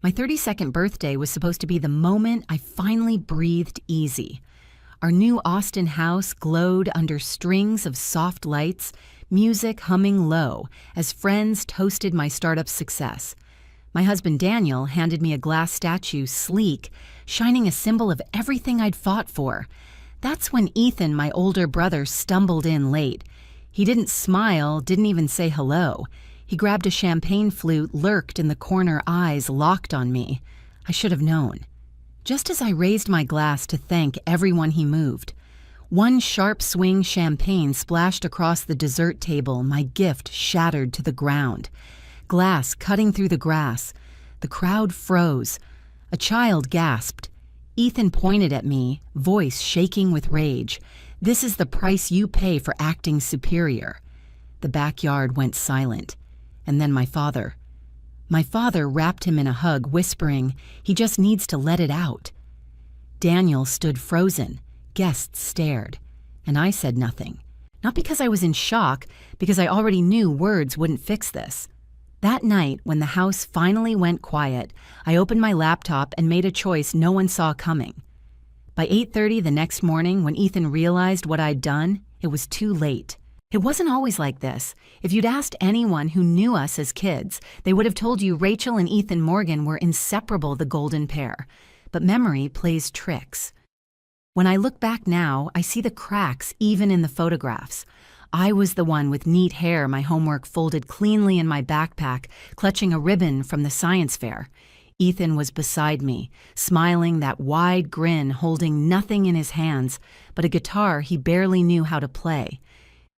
My 32nd birthday was supposed to be the moment I finally breathed easy. Our new Austin house glowed under strings of soft lights, music humming low as friends toasted my startup's success. My husband Daniel handed me a glass statue, sleek, shining a symbol of everything I'd fought for. That's when Ethan, my older brother, stumbled in late. He didn't smile, didn't even say hello. He grabbed a champagne flute, lurked in the corner, eyes locked on me. I should have known. Just as I raised my glass to thank everyone he moved, one sharp swing champagne splashed across the dessert table, my gift shattered to the ground. Glass cutting through the grass. The crowd froze. A child gasped. Ethan pointed at me, voice shaking with rage. "This is the price you pay for acting superior." The backyard went silent. And then my father. My father wrapped him in a hug, whispering, "He just needs to let it out." Daniel stood frozen. Guests stared. And I said nothing. Not because I was in shock, because I already knew words wouldn't fix this. That night, when the house finally went quiet, I opened my laptop and made a choice no one saw coming. By 8:30 the next morning, when Ethan realized what I'd done, it was too late. It wasn't always like this. If you'd asked anyone who knew us as kids, they would have told you Rachel and Ethan Morgan were inseparable, the golden pair. But memory plays tricks. When I look back now, I see the cracks even in the photographs. I was the one with neat hair, my homework folded cleanly in my backpack, clutching a ribbon from the science fair. Ethan was beside me, smiling that wide grin, holding nothing in his hands but a guitar he barely knew how to play.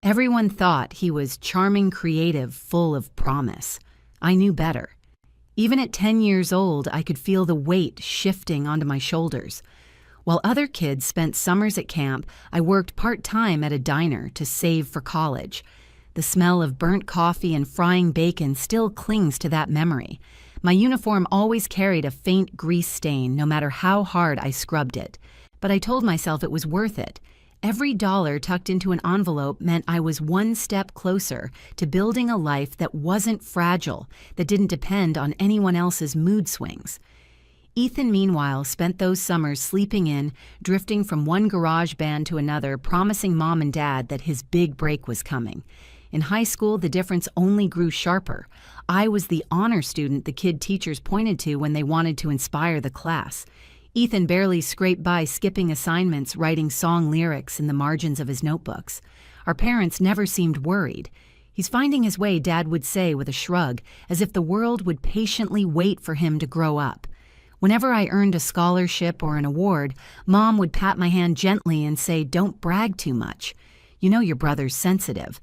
Everyone thought he was charming, creative, full of promise. I knew better. Even at 10 years old, I could feel the weight shifting onto my shoulders. While other kids spent summers at camp, I worked part-time at a diner to save for college. The smell of burnt coffee and frying bacon still clings to that memory. My uniform always carried a faint grease stain, no matter how hard I scrubbed it. But I told myself it was worth it. Every dollar tucked into an envelope meant I was one step closer to building a life that wasn't fragile, that didn't depend on anyone else's mood swings. Ethan, meanwhile, spent those summers sleeping in, drifting from one garage band to another, promising mom and dad that his big break was coming. In high school, the difference only grew sharper. I was the honor student the kid teachers pointed to when they wanted to inspire the class. Ethan barely scraped by, skipping assignments, writing song lyrics in the margins of his notebooks. Our parents never seemed worried. "He's finding his way," Dad would say with a shrug, as if the world would patiently wait for him to grow up. Whenever I earned a scholarship or an award, Mom would pat my hand gently and say, "Don't brag too much. You know your brother's sensitive."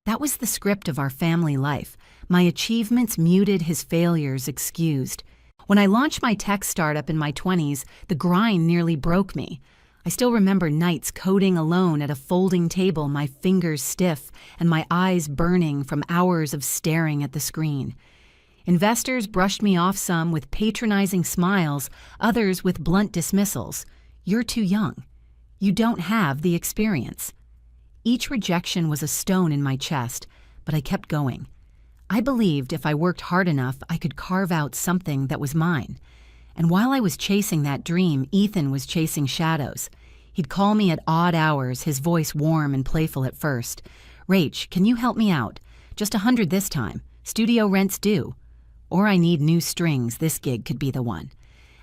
That was the script of our family life. My achievements muted, his failures excused. When I launched my tech startup in my 20s, the grind nearly broke me. I still remember nights coding alone at a folding table, my fingers stiff and my eyes burning from hours of staring at the screen. Investors brushed me off, some with patronizing smiles, others with blunt dismissals. "You're too young. You don't have the experience." Each rejection was a stone in my chest, but I kept going. I believed if I worked hard enough, I could carve out something that was mine. And while I was chasing that dream, Ethan was chasing shadows. He'd call me at odd hours, his voice warm and playful at first. "Rach, can you help me out? Just 100 this time. Studio rent's due. Or I need new strings. This gig could be the one."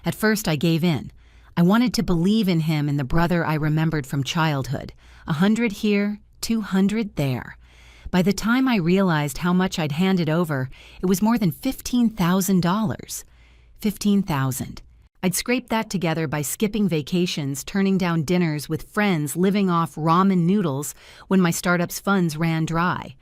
At first, I gave in. I wanted to believe in him and the brother I remembered from childhood. 100 here, 200 there. By the time I realized how much I'd handed over, it was more than $15,000. $15,000. I'd scraped that together by skipping vacations, turning down dinners with friends, living off ramen noodles when my startup's funds ran dry.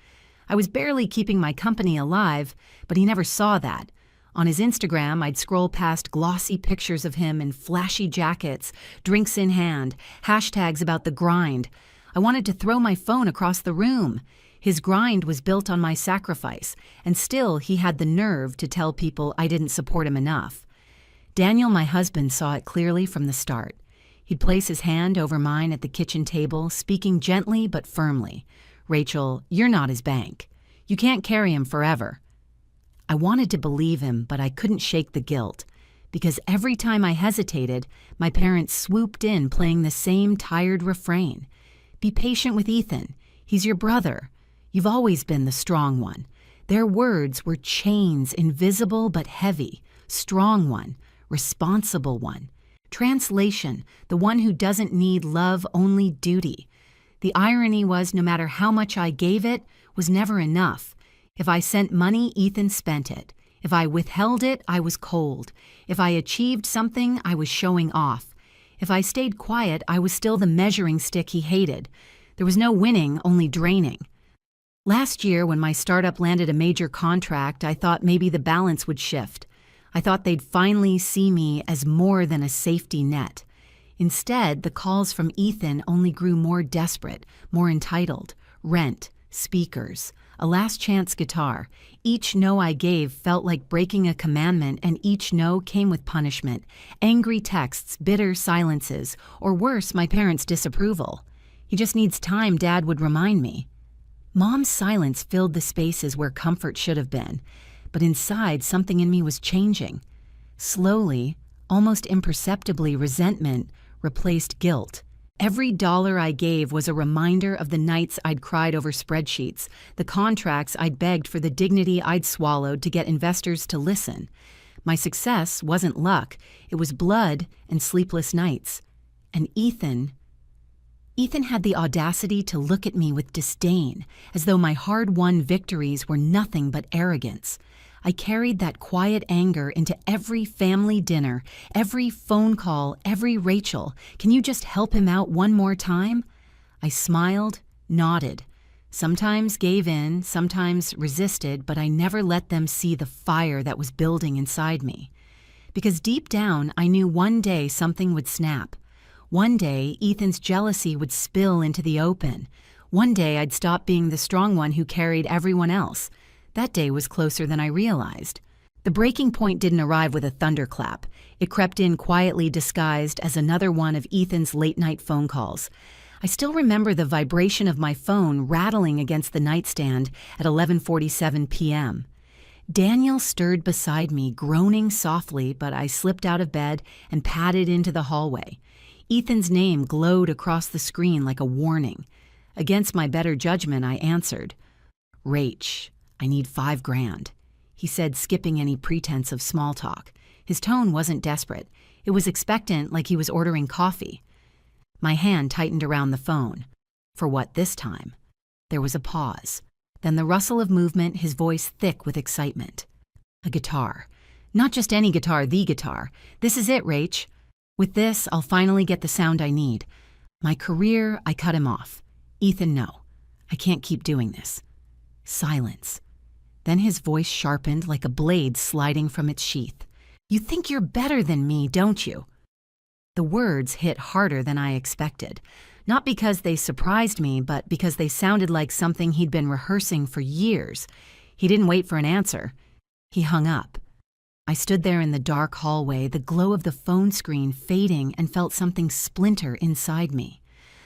I was barely keeping my company alive, but he never saw that. On his Instagram, I'd scroll past glossy pictures of him in flashy jackets, drinks in hand, hashtags about the grind. I wanted to throw my phone across the room. His grind was built on my sacrifice, and still he had the nerve to tell people I didn't support him enough. Daniel, my husband, saw it clearly from the start. He'd place his hand over mine at the kitchen table, speaking gently but firmly. "Rachel, you're not his bank. You can't carry him forever." I wanted to believe him, but I couldn't shake the guilt. because every time I hesitated, my parents swooped in playing the same tired refrain. Be patient with Ethan. He's your brother. You've always been the strong one. Their words were chains, invisible but heavy. Strong one, responsible one. Translation, the one who doesn't need love, only duty. The irony was no matter how much I gave it, was never enough. If I sent money, Ethan spent it. If I withheld it, I was cold. If I achieved something, I was showing off. If I stayed quiet, I was still the measuring stick he hated. There was no winning, only draining. Last year, when my startup landed a major contract, I thought maybe the balance would shift. I thought they'd finally see me as more than a safety net. Instead, the calls from Ethan only grew more desperate, more entitled. Rent, speakers, a last chance guitar. Each no I gave felt like breaking a commandment, and each no came with punishment. Angry texts, bitter silences, or worse, my parents' disapproval. He just needs time, Dad would remind me. Mom's silence filled the spaces where comfort should have been, but inside something in me was changing. Slowly, almost imperceptibly, resentment replaced guilt. Every dollar I gave was a reminder of the nights I'd cried over spreadsheets, the contracts I'd begged for, the dignity I'd swallowed to get investors to listen. My success wasn't luck, it was blood and sleepless nights. And Ethan had the audacity to look at me with disdain, as though my hard-won victories were nothing but arrogance. I carried that quiet anger into every family dinner, every phone call, every Rachel, can you just help him out one more time? I smiled, nodded. Sometimes gave in, sometimes resisted, but I never let them see the fire that was building inside me. Because deep down, I knew one day something would snap. One day, Ethan's jealousy would spill into the open. One day, I'd stop being the strong one who carried everyone else. That day was closer than I realized. The breaking point didn't arrive with a thunderclap. It crept in quietly disguised as another one of Ethan's late-night phone calls. I still remember the vibration of my phone rattling against the nightstand at 11:47 p.m. Daniel stirred beside me, groaning softly, but I slipped out of bed and padded into the hallway. Ethan's name glowed across the screen like a warning. Against my better judgment, I answered. Rach, I need $5,000, he said, skipping any pretense of small talk. His tone wasn't desperate. It was expectant, like he was ordering coffee. My hand tightened around the phone. For what this time? There was a pause. Then the rustle of movement, his voice thick with excitement. A guitar. Not just any guitar, the guitar. This is it, Rach. With this, I'll finally get the sound I need. My career, I cut him off. Ethan, no. I can't keep doing this. Silence. Then his voice sharpened like a blade sliding from its sheath. You think you're better than me, don't you? The words hit harder than I expected. Not because they surprised me, but because they sounded like something he'd been rehearsing for years. He didn't wait for an answer. He hung up. I stood there in the dark hallway, the glow of the phone screen fading, and felt something splinter inside me.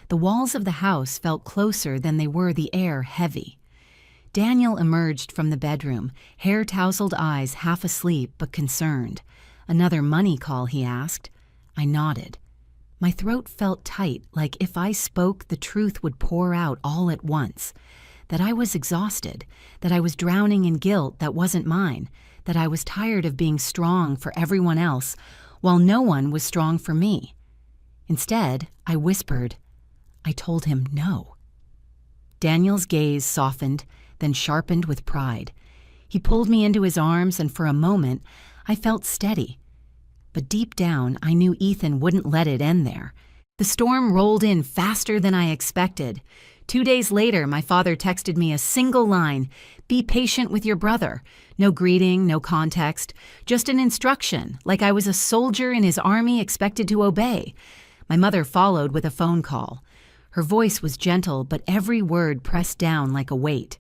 The walls of the house felt closer than they were, the air heavy. Daniel emerged from the bedroom, hair-tousled eyes half asleep but concerned. Another money call, he asked. I nodded. My throat felt tight, like if I spoke, the truth would pour out all at once. That I was exhausted, that I was drowning in guilt that wasn't mine, that I was tired of being strong for everyone else, while no one was strong for me. Instead, I whispered. I told him no. Daniel's gaze softened, then sharpened with pride. He pulled me into his arms, and for a moment, I felt steady. But deep down, I knew Ethan wouldn't let it end there. The storm rolled in faster than I expected. 2 days later, my father texted me a single line, "Be patient with your brother." No greeting, no context, just an instruction, like I was a soldier in his army expected to obey. My mother followed with a phone call. Her voice was gentle, but every word pressed down like a weight.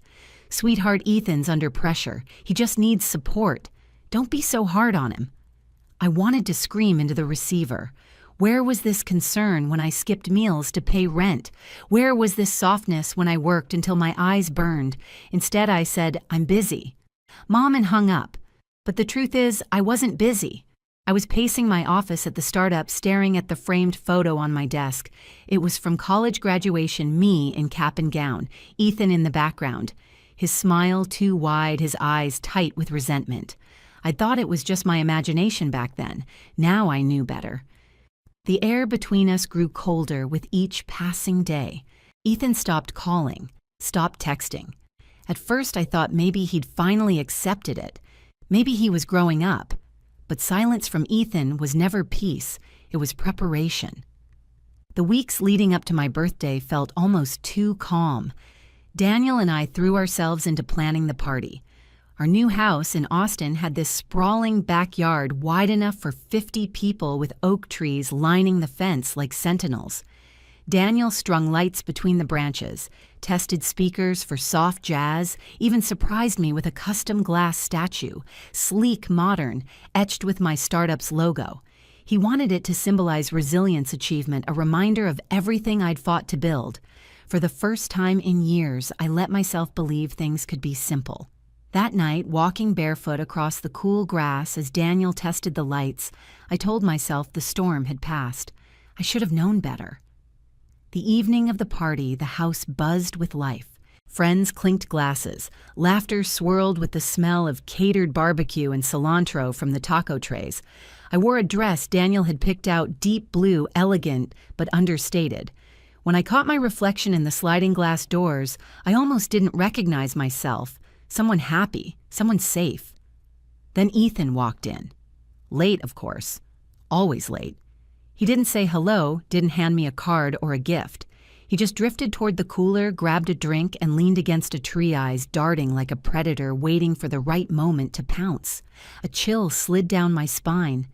Sweetheart, Ethan's under pressure. He just needs support. Don't be so hard on him. I wanted to scream into the receiver. Where was this concern when I skipped meals to pay rent? Where was this softness when I worked until my eyes burned? Instead, I said, I'm busy. Mom, and hung up. But the truth is, I wasn't busy. I was pacing my office at the startup, staring at the framed photo on my desk. It was from college graduation, me in cap and gown, Ethan in the background. His smile too wide, his eyes tight with resentment. I thought it was just my imagination back then. Now I knew better. The air between us grew colder with each passing day. Ethan stopped calling, stopped texting. At first I thought maybe he'd finally accepted it. Maybe he was growing up. But silence from Ethan was never peace, it was preparation. The weeks leading up to my birthday felt almost too calm. Daniel and I threw ourselves into planning the party. Our new house in Austin had this sprawling backyard wide enough for 50 people with oak trees lining the fence like sentinels. Daniel strung lights between the branches, tested speakers for soft jazz, even surprised me with a custom glass statue, sleek, modern, etched with my startup's logo. He wanted it to symbolize resilience achievement, a reminder of everything I'd fought to build. For the first time in years, I let myself believe things could be simple. That night, walking barefoot across the cool grass as Daniel tested the lights, I told myself the storm had passed. I should have known better. The evening of the party, the house buzzed with life. Friends clinked glasses. Laughter swirled with the smell of catered barbecue and cilantro from the taco trays. I wore a dress Daniel had picked out, deep blue, elegant, but understated. When I caught my reflection in the sliding glass doors, I almost didn't recognize myself. Someone happy, someone safe. Then Ethan walked in. Late, of course. Always late. He didn't say hello, didn't hand me a card or a gift. He just drifted toward the cooler, grabbed a drink, and leaned against a tree, eyes darting like a predator waiting for the right moment to pounce. A chill slid down my spine.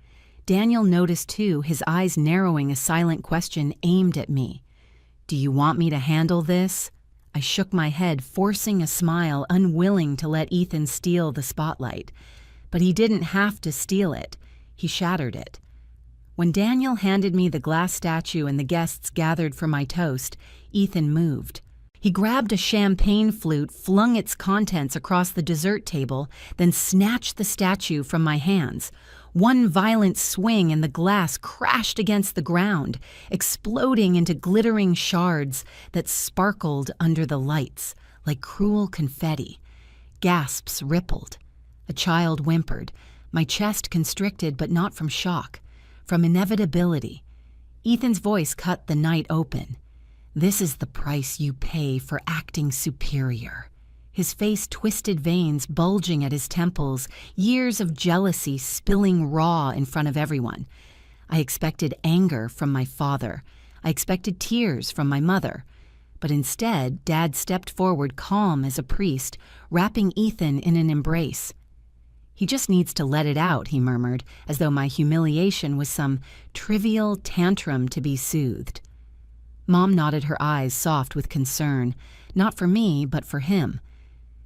Daniel noticed too, his eyes narrowing, a silent question aimed at me. "Do you want me to handle this?" I shook my head, forcing a smile, unwilling to let Ethan steal the spotlight. But he didn't have to steal it. He shattered it. When Daniel handed me the glass statue and the guests gathered for my toast, Ethan moved. He grabbed a champagne flute, flung its contents across the dessert table, then snatched the statue from my hands. One violent swing and the glass crashed against the ground, exploding into glittering shards that sparkled under the lights like cruel confetti. Gasps rippled. A child whimpered, my chest constricted, but not from shock. From inevitability. Ethan's voice cut the night open. "This is the price you pay for acting superior." His face twisted, veins bulging at his temples, years of jealousy spilling raw in front of everyone. I expected anger from my father. I expected tears from my mother. But instead, Dad stepped forward calm as a priest, wrapping Ethan in an embrace. "He just needs to let it out," he murmured, as though my humiliation was some trivial tantrum to be soothed. Mom nodded her eyes soft with concern, not for me, but for him.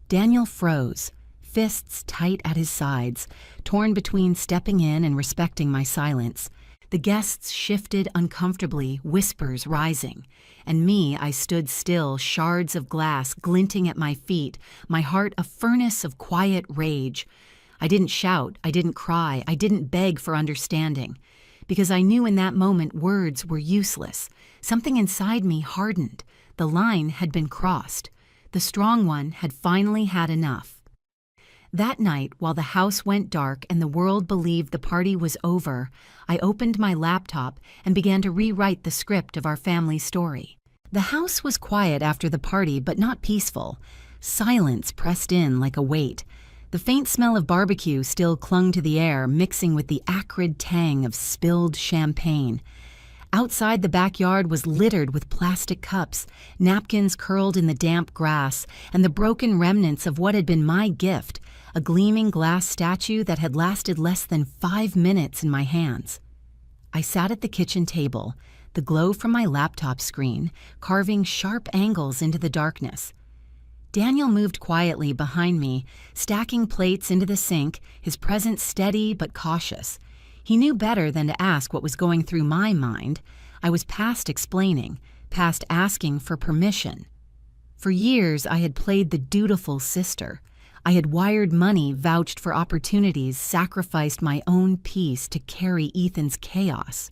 Daniel froze, fists tight at his sides, torn between stepping in and respecting my silence. The guests shifted uncomfortably, whispers rising. And me, I stood still, shards of glass glinting at my feet, my heart a furnace of quiet rage. I didn't shout, I didn't cry, I didn't beg for understanding. Because I knew in that moment words were useless. Something inside me hardened. The line had been crossed. The strong one had finally had enough. That night, while the house went dark and the world believed the party was over, I opened my laptop and began to rewrite the script of our family story. The house was quiet after the party, but not peaceful. Silence pressed in like a weight. The faint smell of barbecue still clung to the air, mixing with the acrid tang of spilled champagne. Outside, the backyard was littered with plastic cups, napkins curled in the damp grass, and the broken remnants of what had been my gift, a gleaming glass statue that had lasted less than 5 minutes in my hands. I sat at the kitchen table, the glow from my laptop screen carving sharp angles into the darkness. Daniel moved quietly behind me, stacking plates into the sink, his presence steady but cautious. He knew better than to ask what was going through my mind. I was past explaining, past asking for permission. For years, I had played the dutiful sister. I had wired money, vouched for opportunities, sacrificed my own peace to carry Ethan's chaos.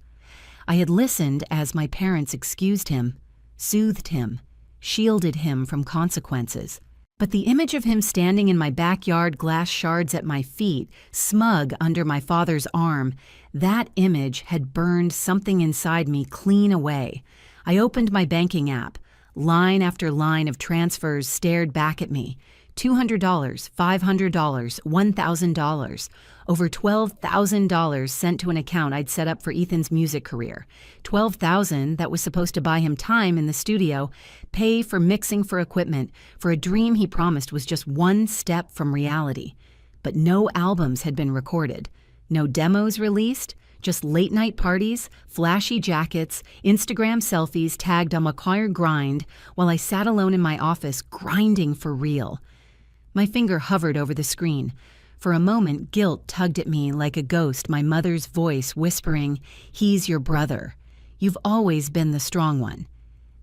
I had listened as my parents excused him, soothed him, shielded him from consequences. But the image of him standing in my backyard, glass shards at my feet, smug under my father's arm, that image had burned something inside me clean away. I opened my banking app. Line after line of transfers stared back at me. $200, $500, $1,000. Over $12,000 sent to an account I'd set up for Ethan's music career. $12,000 that was supposed to buy him time in the studio, pay for mixing for equipment, for a dream he promised was just one step from reality. But no albums had been recorded, no demos released, just late-night parties, flashy jackets, Instagram selfies tagged on McQuire Grind while I sat alone in my office grinding for real. My finger hovered over the screen. For a moment, guilt tugged at me like a ghost, my mother's voice whispering, "He's your brother. You've always been the strong one."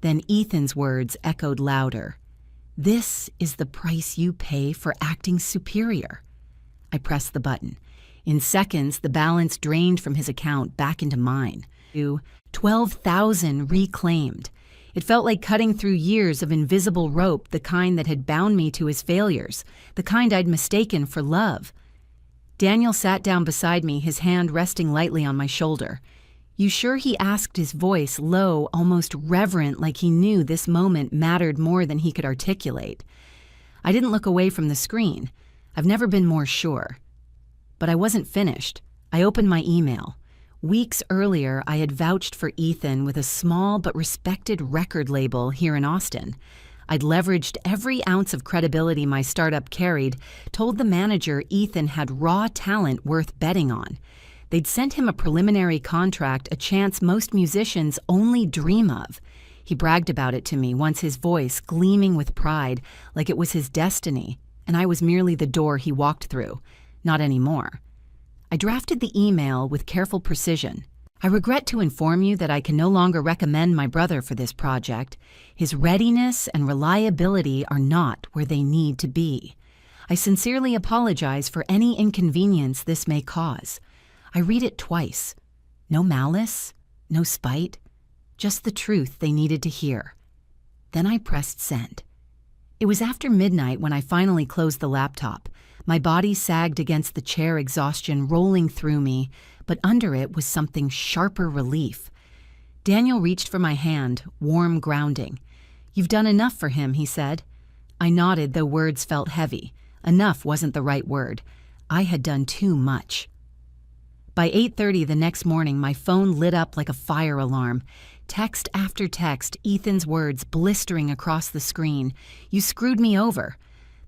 Then Ethan's words echoed louder. "This is the price you pay for acting superior." I pressed the button. In seconds, the balance drained from his account back into mine. 12,000 reclaimed. It felt like cutting through years of invisible rope, the kind that had bound me to his failures, the kind I'd mistaken for love. Daniel sat down beside me, his hand resting lightly on my shoulder. "You sure?" he asked, his voice low, almost reverent, like he knew this moment mattered more than he could articulate. I didn't look away from the screen. I've never been more sure. But I wasn't finished. I opened my email. Weeks earlier, I had vouched for Ethan with a small but respected record label here in Austin. I'd leveraged every ounce of credibility my startup carried, told the manager Ethan had raw talent worth betting on. They'd sent him a preliminary contract, a chance most musicians only dream of. He bragged about it to me once, his voice gleaming with pride, like it was his destiny, and I was merely the door he walked through. Not anymore. I drafted the email with careful precision. "I regret to inform you that I can no longer recommend my brother for this project. His readiness and reliability are not where they need to be. I sincerely apologize for any inconvenience this may cause." I read it twice. No malice, no spite, just the truth they needed to hear. Then I pressed send. It was after midnight when I finally closed the laptop. My body sagged against the chair, exhaustion rolling through me, but under it was something sharper relief. Daniel reached for my hand, warm grounding. "You've done enough for him," he said. I nodded, though words felt heavy. Enough wasn't the right word. I had done too much. By 8:30 the next morning, my phone lit up like a fire alarm. Text after text, Ethan's words blistering across the screen. "You screwed me over.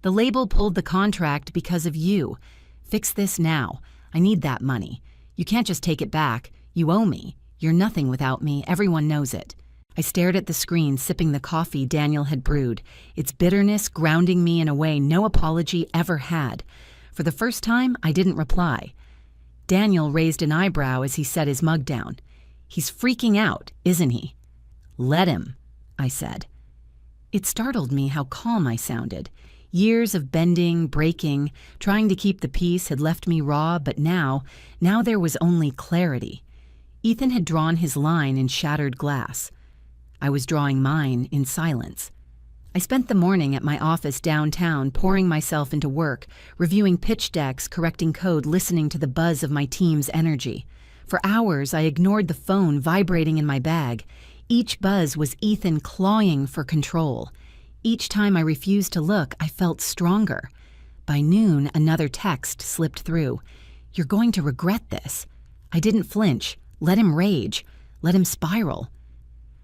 The label pulled the contract because of you. Fix this now. I need that money. You can't just take it back. You owe me. You're nothing without me. Everyone knows it." I stared at the screen, sipping the coffee Daniel had brewed, its bitterness grounding me in a way no apology ever had. For the first time, I didn't reply. Daniel raised an eyebrow as he set his mug down. "He's freaking out, isn't he?" "Let him," I said. It startled me how calm I sounded. Years of bending, breaking, trying to keep the peace had left me raw, but now there was only clarity. Ethan had drawn his line in shattered glass. I was drawing mine in silence. I spent the morning at my office downtown, pouring myself into work, reviewing pitch decks, correcting code, listening to the buzz of my team's energy. For hours, I ignored the phone vibrating in my bag. Each buzz was Ethan clawing for control. Each time I refused to look, I felt stronger. By noon, another text slipped through. "You're going to regret this." I didn't flinch. Let him rage. Let him spiral.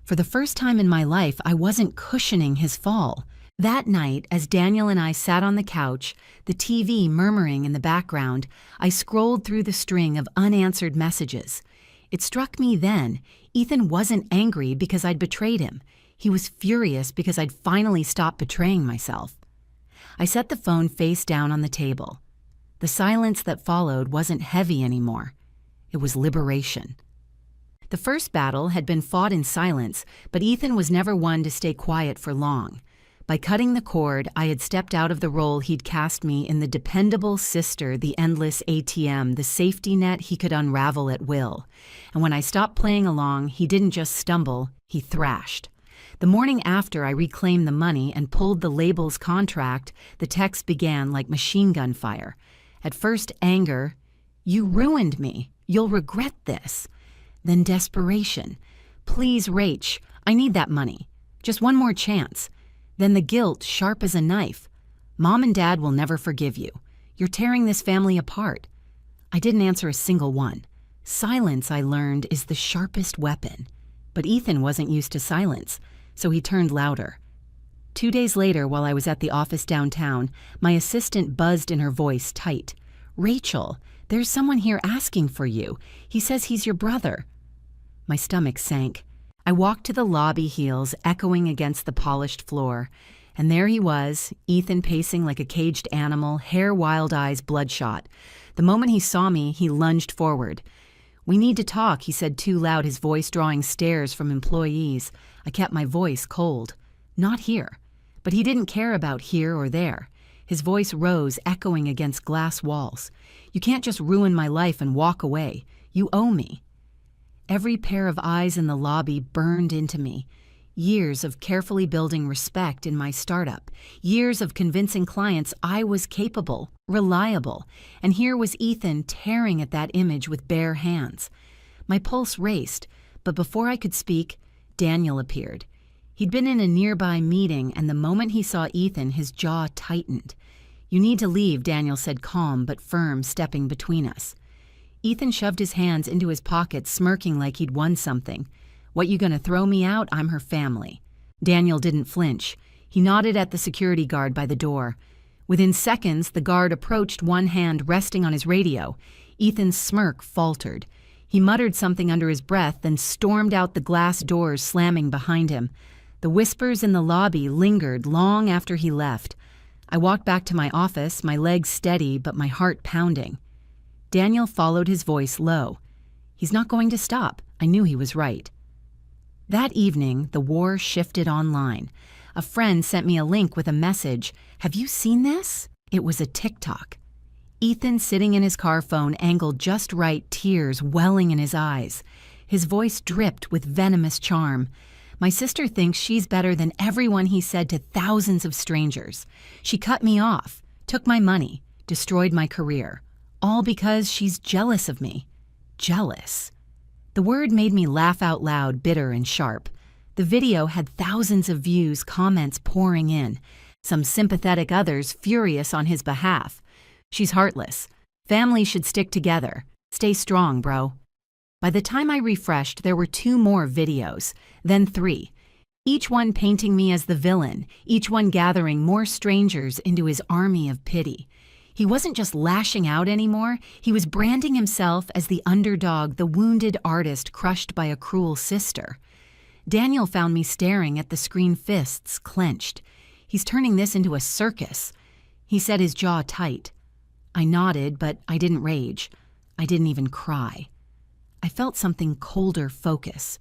For the first time in my life, I wasn't cushioning his fall. That night, as Daniel and I sat on the couch, the TV murmuring in the background, I scrolled through the string of unanswered messages. It struck me then, Ethan wasn't angry because I'd betrayed him. He was furious because I'd finally stopped betraying myself. I set the phone face down on the table. The silence that followed wasn't heavy anymore. It was liberation. The first battle had been fought in silence, but Ethan was never one to stay quiet for long. By cutting the cord, I had stepped out of the role he'd cast me in the dependable sister, the endless ATM, the safety net he could unravel at will. And when I stopped playing along, he didn't just stumble, he thrashed. The morning after I reclaimed the money and pulled the label's contract, the text began like machine gun fire. At first, anger. "You ruined me. You'll regret this." Then desperation. "Please, Rach, I need that money. Just one more chance." Then the guilt, sharp as a knife. "Mom and Dad will never forgive you. You're tearing this family apart." I didn't answer a single one. Silence, I learned, is the sharpest weapon. But Ethan wasn't used to silence, so he turned louder. 2 days later, while I was at the office downtown, my assistant buzzed in her voice tight. "Rachel, there's someone here asking for you. He says he's your brother." My stomach sank. I walked to the lobby, heels echoing against the polished floor, and there he was, Ethan pacing like a caged animal, hair wild eyes bloodshot. The moment he saw me, he lunged forward. "We need to talk," he said too loud, his voice drawing stares from employees. I kept my voice cold. "Not here." But he didn't care about here or there. His voice rose, echoing against glass walls. "You can't just ruin my life and walk away. You owe me." Every pair of eyes in the lobby burned into me. Years of carefully building respect in my startup. Years of convincing clients I was capable, reliable. And here was Ethan tearing at that image with bare hands. My pulse raced, but before I could speak, Daniel appeared. He'd been in a nearby meeting, and the moment he saw Ethan, his jaw tightened. "You need to leave," Daniel said, calm but firm, stepping between us. Ethan shoved his hands into his pockets, smirking like he'd won something. "What, you gonna throw me out? I'm her family." Daniel didn't flinch. He nodded at the security guard by the door. Within seconds, the guard approached, one hand resting on his radio. Ethan's smirk faltered. He muttered something under his breath, then stormed out the glass doors, slamming behind him. The whispers in the lobby lingered long after he left. I walked back to my office, my legs steady but my heart pounding. Daniel followed his voice low. "He's not going to stop." I knew he was right. That evening, the war shifted online. A friend sent me a link with a message. "Have you seen this?" It was a TikTok. Ethan sitting in his car phone, angled just right, tears welling in his eyes. His voice dripped with venomous charm. "My sister thinks she's better than everyone," he said to thousands of strangers. "She cut me off, took my money, destroyed my career. All because she's jealous of me." Jealous. The word made me laugh out loud, bitter and sharp. The video had thousands of views, comments pouring in. Some sympathetic, others furious on his behalf. "She's heartless. Families should stick together. Stay strong, bro." By the time I refreshed, there were 2 more videos, then 3. Each one painting me as the villain, each one gathering more strangers into his army of pity. He wasn't just lashing out anymore, he was branding himself as the underdog, the wounded artist crushed by a cruel sister. Daniel found me staring at the screen, fists clenched. "He's turning this into a circus." He said, his jaw tight. I nodded, but I didn't rage. I didn't even cry. I felt something colder focus,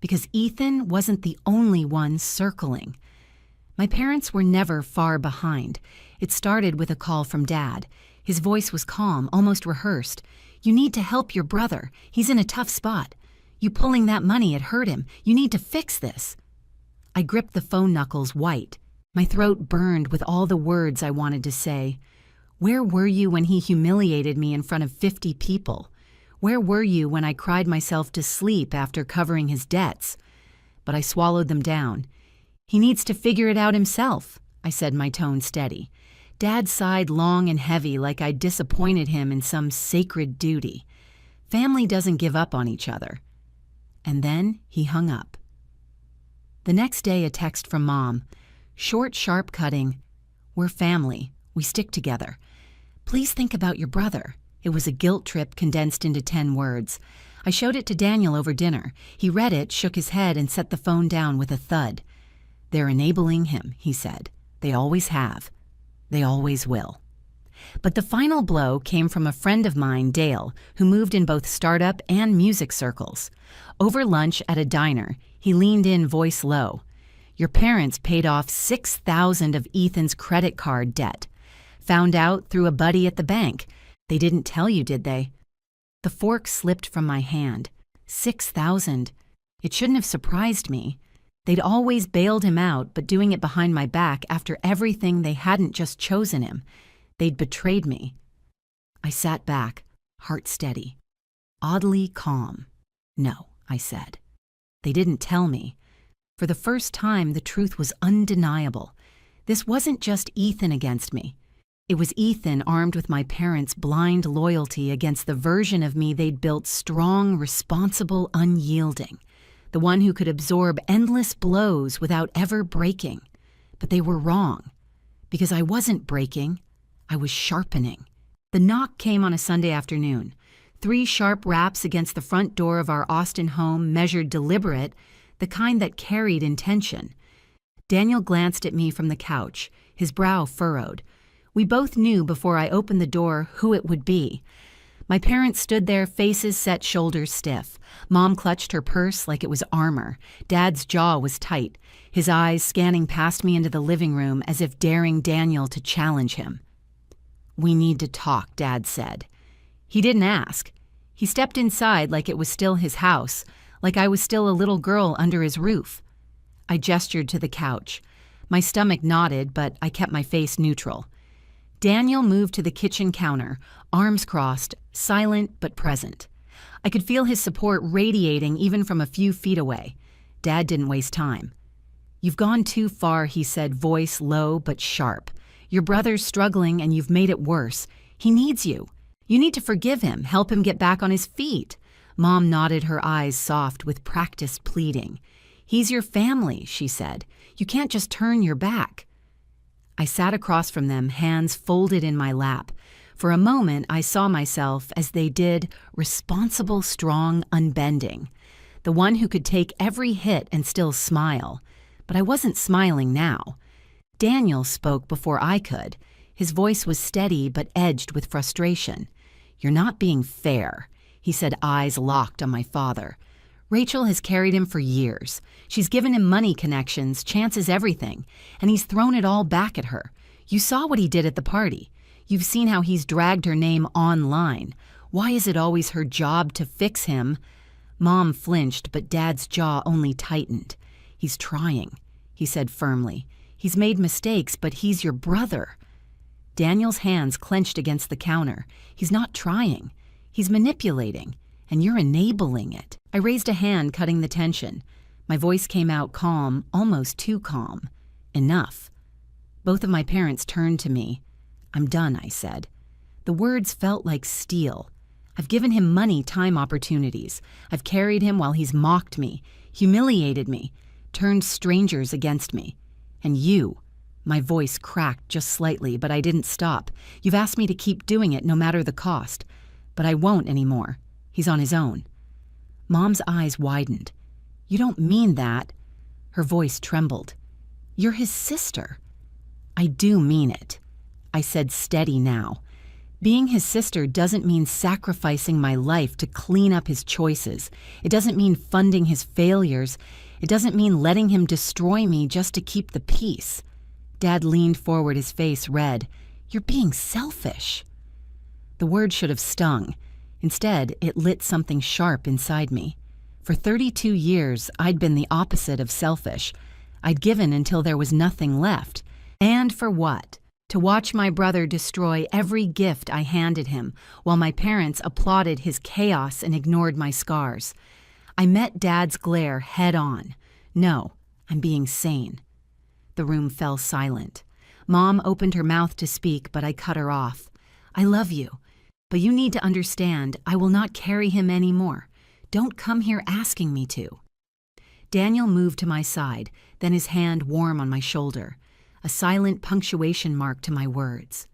because Ethan wasn't the only one circling. My parents were never far behind. It started with a call from Dad. His voice was calm, almost rehearsed. "You need to help your brother. He's in a tough spot. You pulling that money, it hurt him. You need to fix this." I gripped the phone knuckles white. My throat burned with all the words I wanted to say. Where were you when he humiliated me in front of 50 people? Where were you when I cried myself to sleep after covering his debts? But I swallowed them down. "He needs to figure it out himself," I said, my tone steady. Dad sighed long and heavy, like I'd disappointed him in some sacred duty. Family doesn't give up on each other. And then he hung up. The next day, a text from Mom. Short, sharp cutting. "We're family. We stick together. Please think about your brother." It was a guilt trip condensed into 10 words. I showed it to Daniel over dinner. He read it, shook his head, and set the phone down with a thud. "They're enabling him," he said. "They always have. They always will." But the final blow came from a friend of mine, Dale, who moved in both startup and music circles. Over lunch at a diner, he leaned in, voice low. Your parents paid off $6,000 of Ethan's credit card debt. Found out through a buddy at the bank. They didn't tell you, did they? The fork slipped from my hand. $6,000. It shouldn't have surprised me. They'd always bailed him out, but doing it behind my back after everything they hadn't just chosen him. They'd betrayed me. I sat back, heart steady, oddly calm. No, I said. They didn't tell me. For the first time, the truth was undeniable. This wasn't just Ethan against me. It was Ethan armed with my parents' blind loyalty against the version of me they'd built strong, responsible, unyielding. The one who could absorb endless blows without ever breaking. But they were wrong. Because I wasn't breaking, I was sharpening. The knock came on a Sunday afternoon. 3 sharp raps against the front door of our Austin home, measured deliberate, the kind that carried intention. Daniel glanced at me from the couch, his brow furrowed. We both knew before I opened the door who it would be. My parents stood there, faces set, shoulders stiff. Mom clutched her purse like it was armor. Dad's jaw was tight, his eyes scanning past me into the living room as if daring Daniel to challenge him. "We need to talk," Dad said. He didn't ask. He stepped inside like it was still his house, like I was still a little girl under his roof. I gestured to the couch. My stomach knotted, but I kept my face neutral. Daniel moved to the kitchen counter, arms crossed, silent but present. I could feel his support radiating even from a few feet away. Dad didn't waste time. "You've gone too far," he said, voice low but sharp. "Your brother's struggling and you've made it worse. He needs you. You need to forgive him, help him get back on his feet." Mom nodded, her eyes soft with practiced pleading. "He's your family," she said. "You can't just turn your back." I sat across from them, hands folded in my lap. For a moment, I saw myself as they did, responsible, strong, unbending. The one who could take every hit and still smile. But I wasn't smiling now. Daniel spoke before I could. His voice was steady but edged with frustration. "You're not being fair," he said, eyes locked on my father. "Rachel has carried him for years. She's given him money connections, chances, everything, and he's thrown it all back at her. You saw what he did at the party. You've seen how he's dragged her name online. Why is it always her job to fix him?" Mom flinched, but Dad's jaw only tightened. "He's trying," he said firmly. "He's made mistakes, but he's your brother." Daniel's hands clenched against the counter. "He's not trying. He's manipulating, and you're enabling it." I raised a hand, cutting the tension. My voice came out calm, almost too calm. "Enough." Both of my parents turned to me. "I'm done," I said. The words felt like steel. I've given him money, time, opportunities. I've carried him while he's mocked me, humiliated me, turned strangers against me. And you, my voice cracked just slightly, but I didn't stop. You've asked me to keep doing it no matter the cost. But I won't anymore. He's on his own. Mom's eyes widened. "You don't mean that." Her voice trembled. "You're his sister." "I do mean it," I said, steady now. "Being his sister doesn't mean sacrificing my life to clean up his choices. It doesn't mean funding his failures. It doesn't mean letting him destroy me just to keep the peace." Dad leaned forward, his face red. "You're being selfish." The word should have stung. Instead, it lit something sharp inside me. For 32 years, I'd been the opposite of selfish. I'd given until there was nothing left. And for what? To watch my brother destroy every gift I handed him, while my parents applauded his chaos and ignored my scars. I met Dad's glare head on. "No, I'm being sane." The room fell silent. Mom opened her mouth to speak, but I cut her off. "I love you, but you need to understand I will not carry him anymore. Don't come here asking me to." Daniel moved to my side, then his hand warm on my shoulder, a silent punctuation mark to my words.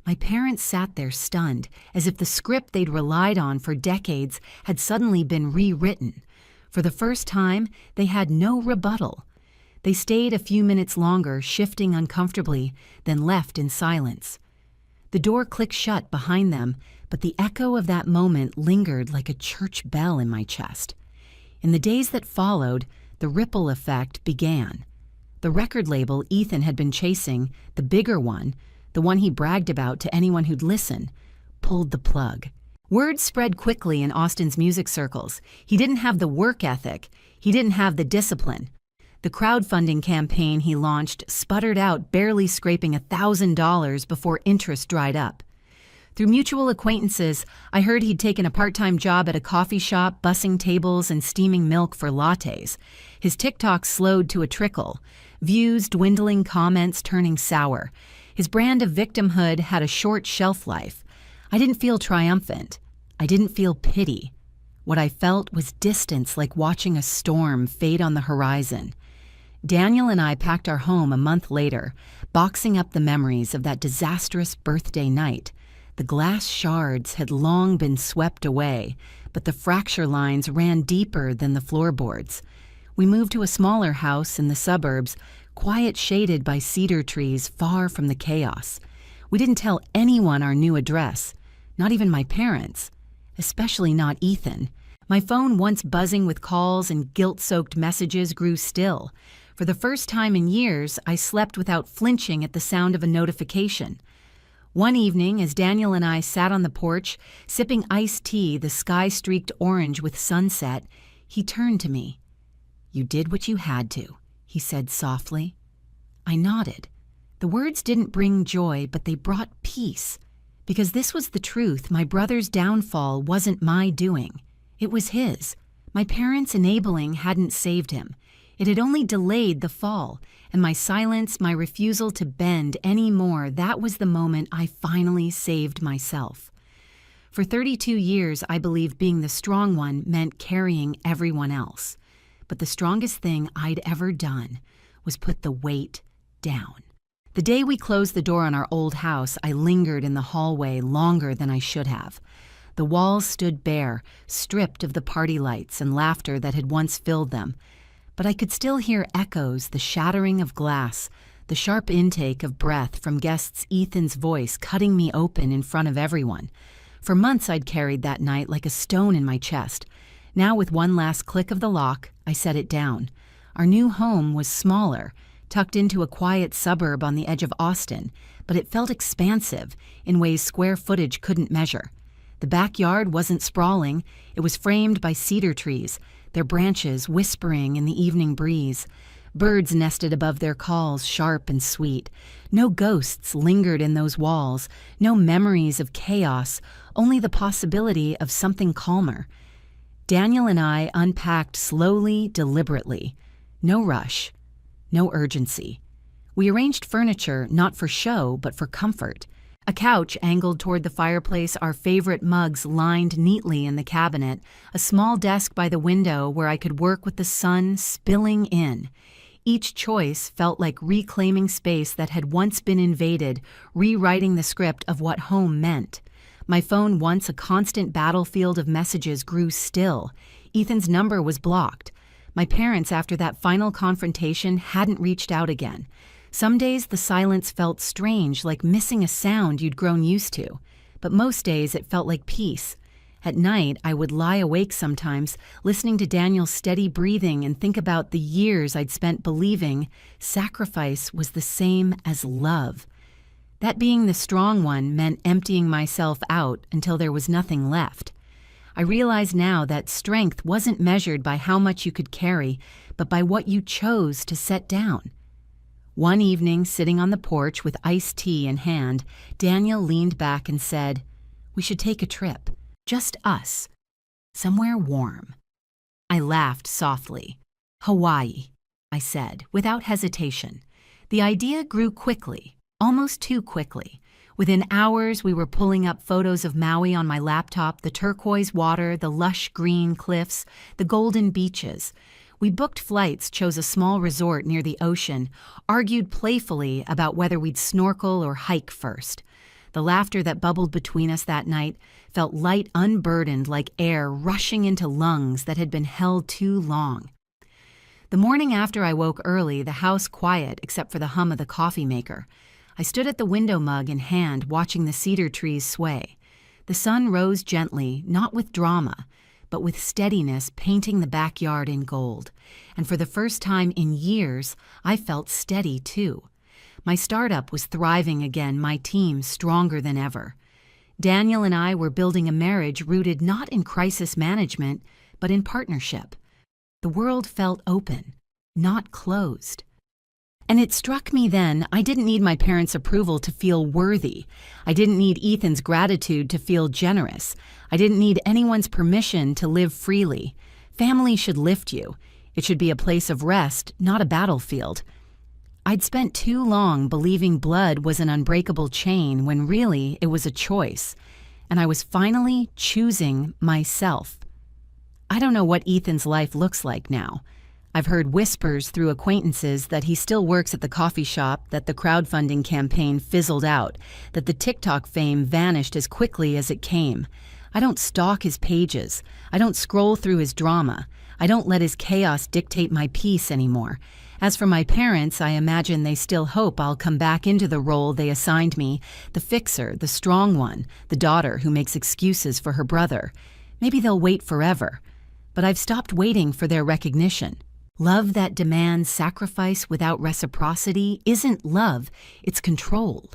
My parents sat there stunned, as if the script they'd relied on for decades had suddenly been rewritten. For the first time, they had no rebuttal. They stayed a few minutes longer, shifting uncomfortably, then left in silence. The door clicked shut behind them, but the echo of that moment lingered like a church bell in my chest. In the days that followed, the ripple effect began. The record label Ethan had been chasing, the bigger one, the one he bragged about to anyone who'd listen, pulled the plug. Word spread quickly in Austin's music circles. He didn't have the work ethic. He didn't have the discipline. The crowdfunding campaign he launched sputtered out, barely scraping $1,000 before interest dried up. Through mutual acquaintances, I heard he'd taken a part-time job at a coffee shop, bussing tables and steaming milk for lattes. His TikTok slowed to a trickle, views dwindling, comments turning sour. His brand of victimhood had a short shelf life. I didn't feel triumphant. I didn't feel pity. What I felt was distance, like watching a storm fade on the horizon. Daniel and I packed our home a month later, boxing up the memories of that disastrous birthday night. The glass shards had long been swept away, but the fracture lines ran deeper than the floorboards. We moved to a smaller house in the suburbs, quiet, shaded by cedar trees, far from the chaos. We didn't tell anyone our new address, not even my parents, especially not Ethan. My phone, once buzzing with calls and guilt-soaked messages, grew still. For the first time in years, I slept without flinching at the sound of a notification. One evening, as Daniel and I sat on the porch, sipping iced tea, the sky streaked orange with sunset, he turned to me. "You did what you had to," he said softly. I nodded. The words didn't bring joy, but they brought peace. Because this was the truth, my brother's downfall wasn't my doing. It was his. My parents' enabling hadn't saved him. It had only delayed the fall, and my silence, my refusal to bend any more, that was the moment I finally saved myself. For 32 years, I believed being the strong one meant carrying everyone else. But the strongest thing I'd ever done was put the weight down. The day we closed the door on our old house, I lingered in the hallway longer than I should have. The walls stood bare, stripped of the party lights and laughter that had once filled them. But I could still hear echoes, the shattering of glass, the sharp intake of breath from guests' Ethan's voice cutting me open in front of everyone. For months I'd carried that night like a stone in my chest. Now, with one last click of the lock, I set it down. Our new home was smaller, tucked into a quiet suburb on the edge of Austin, but it felt expansive in ways square footage couldn't measure. The backyard wasn't sprawling. It was framed by cedar trees, their branches whispering in the evening breeze. Birds nested above their calls, sharp and sweet. No ghosts lingered in those walls, no memories of chaos, only the possibility of something calmer. Daniel and I unpacked slowly, deliberately. No rush. No urgency. We arranged furniture not for show, but for comfort. A couch angled toward the fireplace, our favorite mugs lined neatly in the cabinet, a small desk by the window where I could work with the sun spilling in. Each choice felt like reclaiming space that had once been invaded, rewriting the script of what home meant. My phone, once a constant battlefield of messages, grew still. Ethan's number was blocked. My parents, after that final confrontation, hadn't reached out again. Some days the silence felt strange, like missing a sound you'd grown used to. But most days it felt like peace. At night, I would lie awake sometimes, listening to Daniel's steady breathing and think about the years I'd spent believing sacrifice was the same as love. That being the strong one meant emptying myself out until there was nothing left. I realize now that strength wasn't measured by how much you could carry, but by what you chose to set down. One evening, sitting on the porch with iced tea in hand, Daniel leaned back and said, "We should take a trip. Just us. Somewhere warm." I laughed softly. "Hawaii," I said, without hesitation. The idea grew quickly, almost too quickly. Within hours, we were pulling up photos of Maui on my laptop, the turquoise water, the lush green cliffs, the golden beaches. We booked flights, chose a small resort near the ocean, argued playfully about whether we'd snorkel or hike first. The laughter that bubbled between us that night felt light, unburdened, like air rushing into lungs that had been held too long. The morning after I woke early, the house quiet except for the hum of the coffee maker. I stood at the window mug in hand, watching the cedar trees sway. The sun rose gently, not with drama, but with steadiness painting the backyard in gold. And for the first time in years, I felt steady too. My startup was thriving again, my team stronger than ever. Daniel and I were building a marriage rooted not in crisis management, but in partnership. The world felt open, not closed. And it struck me then I didn't need my parents' approval to feel worthy. I didn't need Ethan's gratitude to feel generous. I didn't need anyone's permission to live freely. Family should lift you. It should be a place of rest, not a battlefield. I'd spent too long believing blood was an unbreakable chain when really it was a choice. And I was finally choosing myself. I don't know what Ethan's life looks like now. I've heard whispers through acquaintances that he still works at the coffee shop, that the crowdfunding campaign fizzled out, that the TikTok fame vanished as quickly as it came. I don't stalk his pages. I don't scroll through his drama. I don't let his chaos dictate my peace anymore. As for my parents, I imagine they still hope I'll come back into the role they assigned me, the fixer, the strong one, the daughter who makes excuses for her brother. Maybe they'll wait forever. But I've stopped waiting for their recognition. Love that demands sacrifice without reciprocity isn't love, it's control.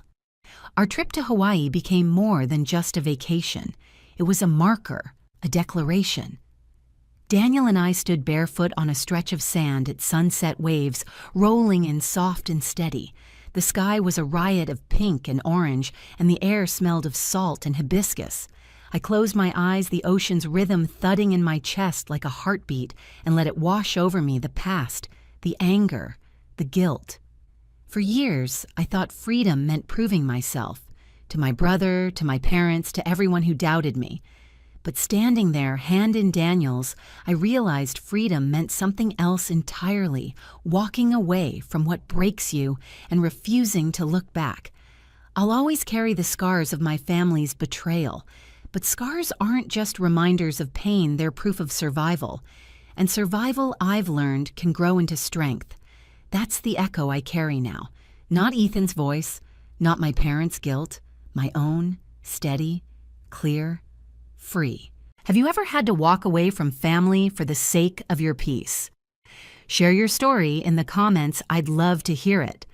Our trip to Hawaii became more than just a vacation. It was a marker, a declaration. Daniel and I stood barefoot on a stretch of sand at sunset waves, rolling in soft and steady. The sky was a riot of pink and orange, and the air smelled of salt and hibiscus. I closed my eyes, the ocean's rhythm thudding in my chest like a heartbeat, and let it wash over me, the past, the anger, the guilt. For years, I thought freedom meant proving myself, to my brother, to my parents, to everyone who doubted me. But standing there, hand in Daniel's, I realized freedom meant something else entirely, walking away from what breaks you and refusing to look back. I'll always carry the scars of my family's betrayal, but scars aren't just reminders of pain, they're proof of survival. And survival, I've learned, can grow into strength. That's the echo I carry now. Not Ethan's voice, not my parents' guilt, my own, steady, clear, free. Have you ever had to walk away from family for the sake of your peace? Share your story in the comments. I'd love to hear it.